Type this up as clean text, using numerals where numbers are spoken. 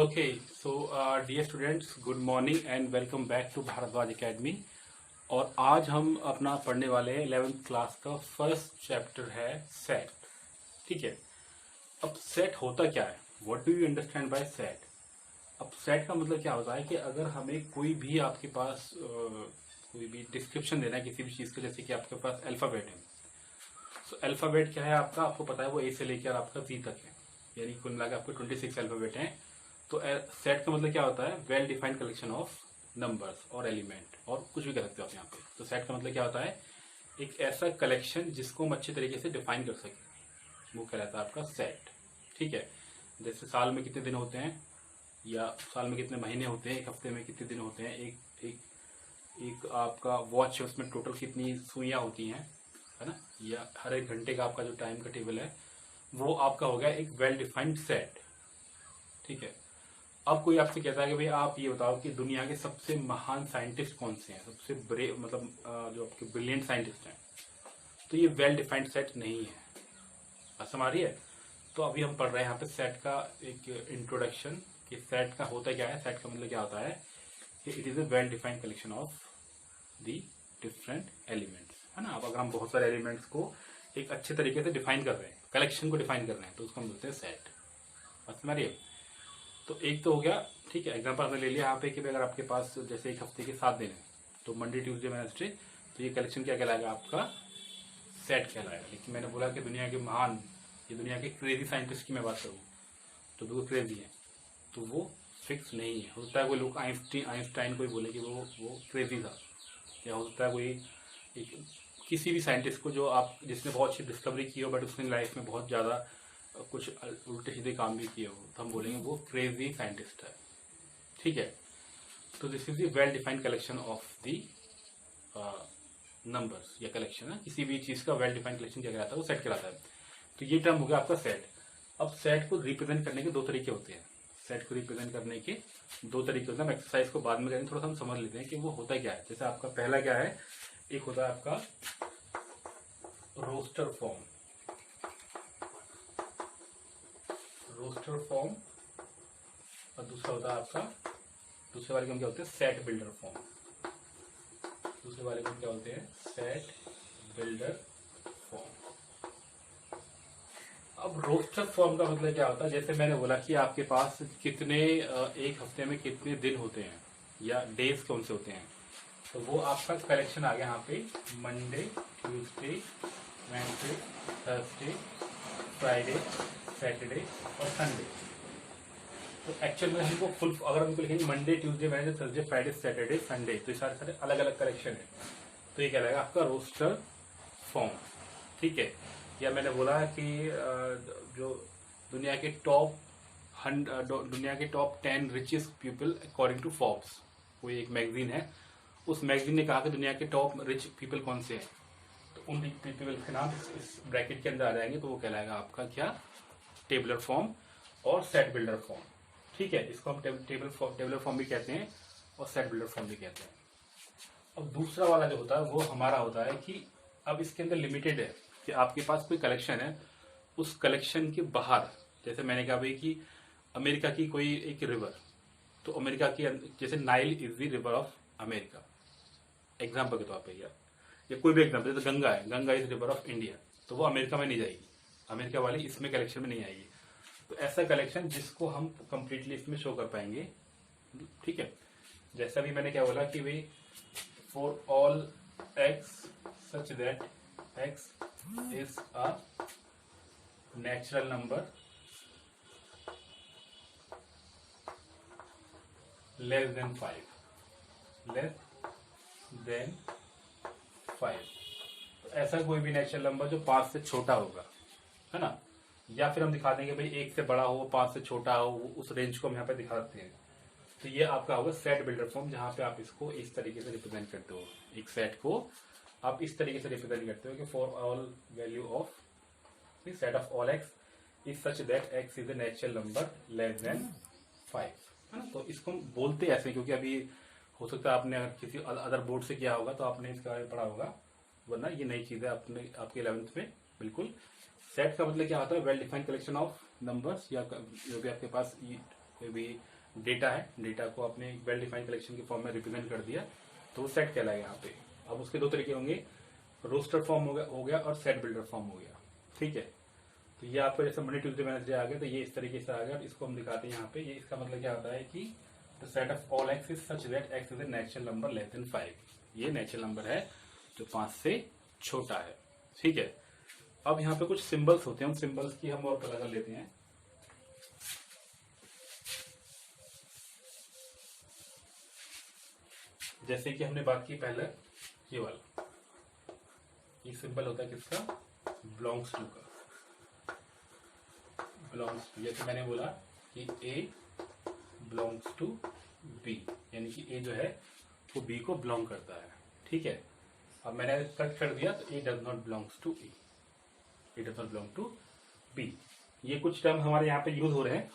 Okay so dear students, good morning and welcome back to Bharadwaj academy. और आज हम अपना पढ़ने वाले हैं 11th क्लास का फर्स्ट चैप्टर है सेट। ठीक है। अब सेट होता क्या है, what do you understand by set. अब सेट का मतलब क्या होता है कि अगर हमें कोई भी आपके पास कोई भी डिस्क्रिप्शन देना है किसी भी चीज़ का, जैसे कि आपके पास अल्फ़ाबेट है। तो अल्फ़ाबेट क्या है आपका, आपको पता है वो ए से लेकर आपका जी तक है, यानी कुल मिलाकर आपके 26 अल्फ़ाबेट हैं। तो सेट का मतलब क्या होता है, well defined collection of numbers और एलिमेंट, और कुछ भी कर सकते हो आप यहाँ पे। तो सेट का मतलब क्या होता है, एक ऐसा कलेक्शन जिसको हम अच्छे तरीके से डिफाइन कर सकें, वो कहलाता है आपका सेट। ठीक है। जैसे साल में कितने दिन होते हैं, या साल में कितने महीने होते हैं, एक हफ्ते में कितने दिन होते हैं, एक एक एक आपका वॉच है उसमें टोटल कितनी सुइयां होती हैं, है ना, या हर एक घंटे का आपका जो टाइम का टेबल है, वो आपका हो गया एक वेल डिफाइंड सेट। ठीक है। अब कोई आपसे कहता है कि भाई आप ये बताओ कि दुनिया के सबसे महान साइंटिस्ट कौन से हैं, सबसे बड़े मतलब जो आपके ब्रिलियंट साइंटिस्ट हैं, तो ये वेल डिफाइंड सेट नहीं है। बात समझ आ रही है। तो अभी हम पढ़ रहे हैं यहाँ पे सेट का एक इंट्रोडक्शन, कि सेट का होता क्या है। सेट का मतलब क्या होता है कि it is a well defined collection of the different elements, है ना। अब अगर हम बहुत सारे एलिमेंट्स को एक अच्छे तरीके से डिफाइन कर रहे हैं, कलेक्शन को डिफाइन कर रहे हैं, तो उसको हम बोलते हैं सेट। बात समझ रही है। तो एक तो हो गया। ठीक है। एग्जाम्पल हमने ले लिया यहाँ पे कि अगर आपके पास जैसे एक हफ्ते के 7 दिन है, तो मंडे ट्यूसडे वेडनेसडे, तो ये कलेक्शन क्या कहलाएगा, आपका सेट कहलाएगा। लेकिन मैंने बोला कि दुनिया के महान, ये दुनिया के क्रेजी साइंटिस्ट की मैं बात करूँ तो बिल्कुल क्रेजी है, तो वो फिक्स नहीं है। हो सकता है कोई लोग आइंस्टाइन कोई बोले कि वो क्रेजी था, या हो सकता है कोई एक किसी भी साइंटिस्ट को जो आप जिसने बहुत अच्छी डिस्कवरी की हो, बट उसने लाइफ में बहुत ज़्यादा कुछ उल्टे सीधे काम भी किए हो, तो हम बोलेंगे वो क्रेजी साइंटिस्ट है। ठीक है। तो this is the well defined collection of the numbers, या कलेक्शन है किसी भी चीज का वेल डिफाइंड कलेक्शन क्या कहलाता है, वो सेट कहलाता है। तो ये टर्म हो गया आपका सेट। अब सेट को रिप्रेजेंट करने के दो तरीके होते हैं। सेट को रिप्रेजेंट करने के दो तरीके होते हैं। हम एक्सरसाइज को बाद में करेंगे, थोड़ा सा हम समझ लेते हैं कि वो होता क्या है। जैसे आपका पहला क्या है, एक होता है आपका रोस्टर फॉर्म, रोस्टर फॉर्म, और दूसरा होता है आपका, दूसरे वाले को हम क्या होते हैं, सेट बिल्डर फॉर्म। दूसरे वाले को क्या होते हैं, सेट बिल्डर फॉर्म। अब रोस्टर फॉर्म का मतलब क्या होता है, जैसे मैंने बोला कि आपके पास कितने एक हफ्ते में कितने दिन होते हैं, या डेज कौन से होते हैं, तो वो आपका कलेक्शन आ गया यहाँ पे, Monday Tuesday Wednesday Thursday Friday Saturday और संडे। तो एक्चुअल में हमको फुल, अगर हमको लिखेंगे Monday Tuesday Wednesday Thursday Friday Saturday Sunday, तो ये सारे सारे अलग अलग कलेक्शन है। तो ये क्या रहेगा आपका रोस्टर फॉर्म। ठीक है। या मैंने बोला कि जो दुनिया के दुनिया के top 10 richest people according to Forbes, वो एक मैगजीन है, उस मैगजीन ने कहा कि दुनिया के टॉप रिच पीपल कौन से हैं, तो उन पीपल के नाम इस ब्रैकेट के अंदर आ जाएंगे, तो वो कहलाएगा आपका क्या, टेबलर फॉर्म और सेट बिल्डर फॉर्म। ठीक है। इसको हम टेबलर फॉर्म भी कहते हैं और सेट बिल्डर फॉर्म भी कहते हैं। अब दूसरा वाला जो होता है वो हमारा होता है कि अब इसके अंदर लिमिटेड है कि आपके पास कोई कलेक्शन है, उस कलेक्शन के बाहर, जैसे मैंने कहा भाई कि अमेरिका की कोई एक रिवर, तो अमेरिका की जैसे Nile is the river of America, example के तौर पर, या कोई भी एग्जाम्पल, जैसे गंगा है, Ganga is river of India, तो वो अमेरिका में नहीं जाएगी, अमेरिका वाली इसमें कलेक्शन में नहीं आएगी। तो ऐसा कलेक्शन जिसको हम कंप्लीटली इसमें शो कर पाएंगे। ठीक है। जैसा भी मैंने क्या बोला कि भाई for all x such that x is a natural number less than 5, less than 5। तो ऐसा कोई भी नेचुरल नंबर जो 5 से छोटा होगा, है ना, या फिर हम दिखा देंगे भाई 1 से बड़ा हो 5 से छोटा हो, उस रेंज को हम यहाँ पे दिखाते हैं। तो ये आपका होगा सेट बिल्डर फॉर्म, जहां पे आप इसको इस तरीके से रिप्रेजेंट करते हो, एक सेट को आप इस तरीके से रिप्रेजेंट करते हो कि for all value of set of all x is such that x is a natural number less than 5, है ना। तो इसको हम बोलते ऐसे क्योंकि अभी हो सकता है आपने अगर किसी अदर बोर्ड से किया होगा तो आपने इसके बारे में पढ़ा होगा, वरना ये नई चीज है आपने आपके 11th में। बिल्कुल। सेट का मतलब क्या होता है, well defined collection of numbers, या जो भी आपके पास कोई भी डेटा है, डेटा को आपने वेल डिफाइंड कलेक्शन के फॉर्म में रिप्रेजेंट कर दिया तो वो सेट कहलाएगा यहाँ पे। अब उसके दो तरीके होंगे, रोस्टर फॉर्म हो गया और सेट बिल्डर फॉर्म हो गया। ठीक है, तो ये आपको जैसे मंडे ट्यूसडे वेडनेसडे आ गया तो ये इस तरीके से आ गया। इसको हम दिखाते हैं यहाँ पे। ये इसका मतलब क्या होता है कि the set of all x is such that x is a natural number less than 5। ये नेचुरल नंबर है जो 5 से छोटा है। ठीक है, अब यहाँ पे कुछ सिंबल्स होते हैं, उन सिंबल्स की हम और पता कर लेते हैं। जैसे कि हमने बात की पहले ये वाला, ये सिंबल होता है किसका, बिलोंग्स टू का। बिलोंग्स टू, जैसे मैंने बोला कि ए बिलोंग्स टू बी, यानी कि ए जो है वो बी को बिलोंग करता है। ठीक है, अब मैंने कट कर दिया तो A does not belongs to A, A does not belong to B. ये कुछ टर्म हमारे यहाँ पे यूज हो रहे हैं।